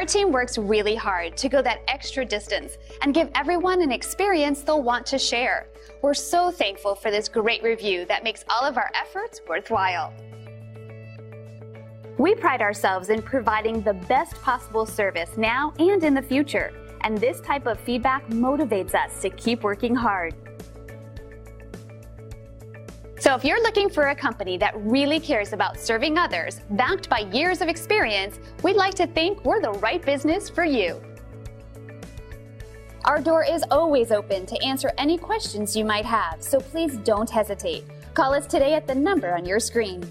Our team works really hard to go that extra distance and give everyone an experience they'll want to share. We're so thankful for this great review that makes all of our efforts worthwhile. We pride ourselves in providing the best possible service now and in the future, and this type of feedback motivates us to keep working hard. So if you're looking for a company that really cares about serving others, backed by years of experience, we'd like to think we're the right business for you. Our door is always open to answer any questions you might have, so please don't hesitate. Call us today at the number on your screen.